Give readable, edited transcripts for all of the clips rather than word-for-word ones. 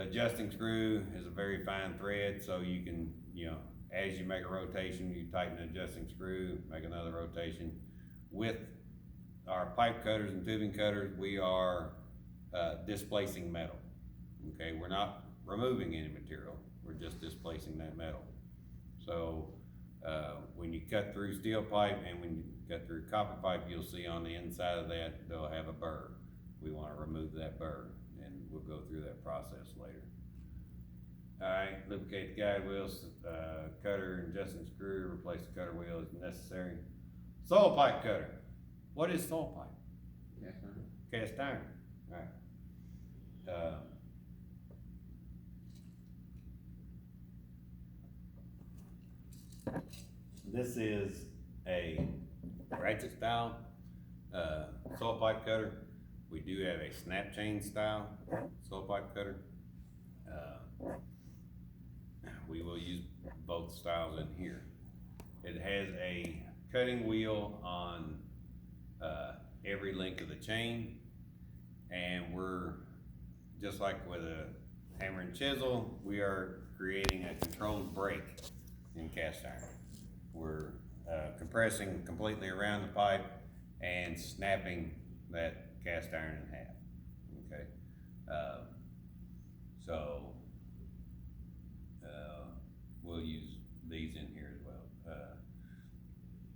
The adjusting screw is a very fine thread, so you can, as you make a rotation, you tighten the adjusting screw, make another rotation. With our pipe cutters and tubing cutters, we are displacing metal. Okay, we're not removing any material, we're just displacing that metal. So when you cut through steel pipe and when you cut through copper pipe, you'll see on the inside of that, they'll have a burr. We wanna remove that burr, and we'll go through that process later. Alright, lubricate the guide wheels, cutter and adjusting screw, replace the cutter wheel as necessary. Soil pipe cutter. What is soil pipe? Cast iron. Alright. This is a ratchet style soil pipe cutter. We do have a snap chain style soil pipe cutter. We will use both styles in here. It has a cutting wheel on every link of the chain, and we're, just like with a hammer and chisel, we are creating a controlled break in cast iron. We're compressing completely around the pipe and snapping that cast iron in half, okay? So we'll use these in here as well.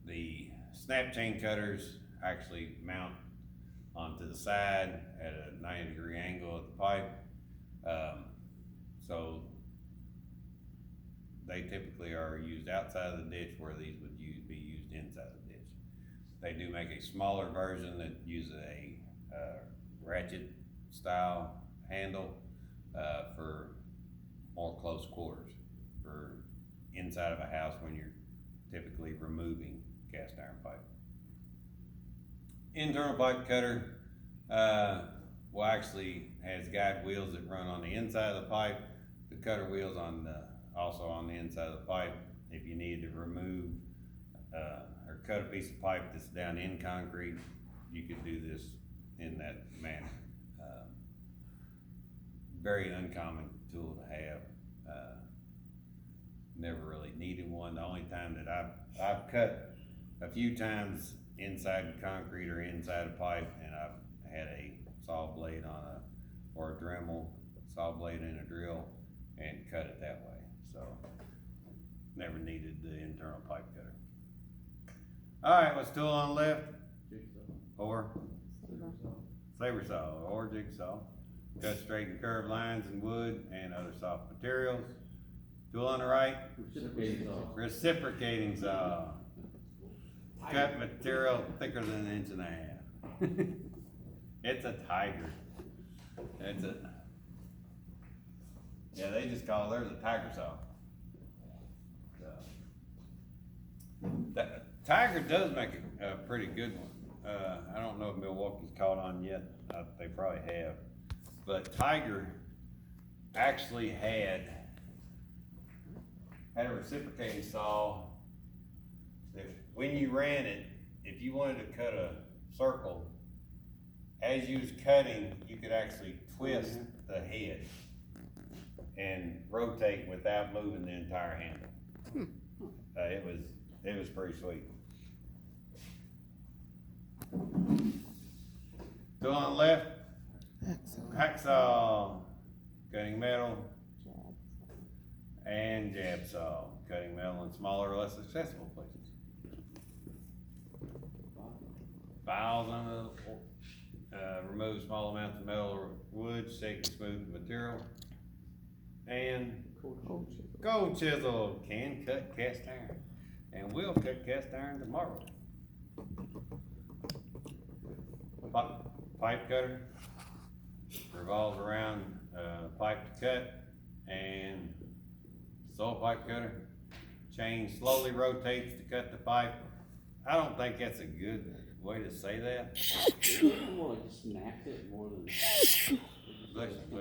The snap chain cutters actually mount onto the side at a 90-degree angle at the pipe. So they typically are used outside of the ditch, where these would be used inside the ditch. They do make a smaller version that uses a ratchet style handle for more close quarters, for inside of a house when you're typically removing cast iron pipe. Internal pipe cutter will actually has guide wheels that run on the inside of the pipe. The cutter wheels also on the inside of the pipe. If you need to remove or cut a piece of pipe that's down in concrete, you could do this in that manner. Very uncommon tool to have. Never really needed one. The only time that I've cut a few times inside the concrete or inside a pipe, and I've had a saw blade or a Dremel saw blade in a drill and cut it that way. So never needed the internal pipe cutter. All right, what's tool on the left? Or saber saw or jigsaw. Cut straight and curved lines in wood and other soft materials. Tool on the right? Reciprocating saw. Cut material thicker than 1.5 inches. It's a tiger. Yeah, they just call theirs a tiger saw. So, that Tiger does make a pretty good one. I don't know if Milwaukee's caught on yet. They probably have. But Tiger actually had a reciprocating saw that when you ran it, if you wanted to cut a circle, as you was cutting, you could actually twist the head and rotate without moving the entire handle. It was pretty sweet. Tool on the left, hacksaw, cutting metal, and jab saw, cutting metal in smaller or less accessible places. Files on remove small amounts of metal or wood, shake and smooth the material. And cold chisel can cut cast iron, and will cut cast iron tomorrow. Pipe cutter revolves around pipe to cut, and soil pipe cutter chain slowly rotates to cut the pipe. I don't think that's a good way to say that. More like snapped it more than.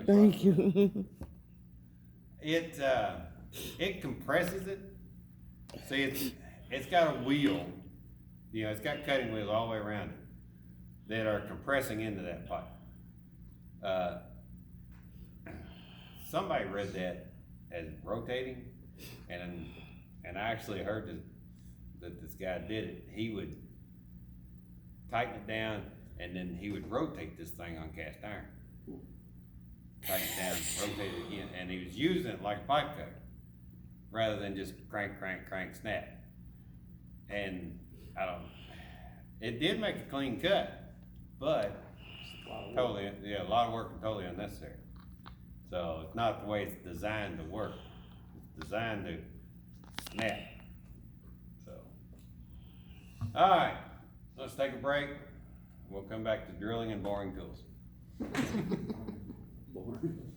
Thank you. It compresses it. See, it's got a wheel, it's got cutting wheels all the way around it that are compressing into that pipe. somebody read that as rotating, and I actually heard that this guy did it. He would tighten it down, and then he would rotate this thing on cast iron. Tighten it down, rotate it again, and he was using it like a pipe cutter, rather than just crank, crank, crank, snap. And it did make a clean cut, but totally, yeah, a lot of work and totally unnecessary. So it's not the way it's designed to work. It's designed to snap. So, all right, let's take a break. We'll come back to drilling and boring tools. Boring.